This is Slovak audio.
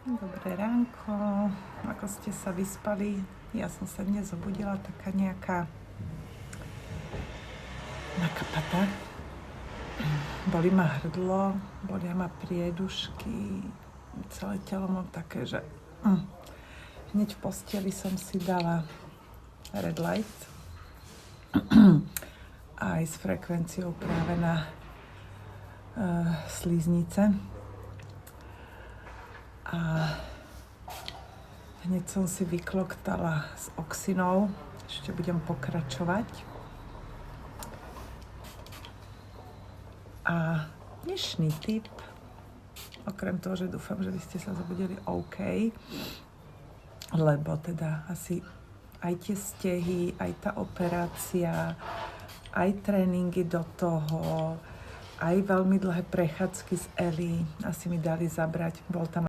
Dobré ránko, ako ste sa vyspali? Ja som sa dnes zobudila taká nejaká nakapatá. Bolí ma hrdlo, bolia ma priedušky, celé telo mám také, že hneď v posteli som si dala red light aj s frekvenciou práve na slíznice. A hneď som si vykloktala s oxinou, ešte budem pokračovať. A dnešný tip, okrem toho, že dúfam, že vy ste sa zobudili OK, lebo teda asi aj tie stehy, aj tá operácia, aj tréningy do toho, aj veľmi dlhé prechádzky s Eli asi mi dali zabrať. Bol tam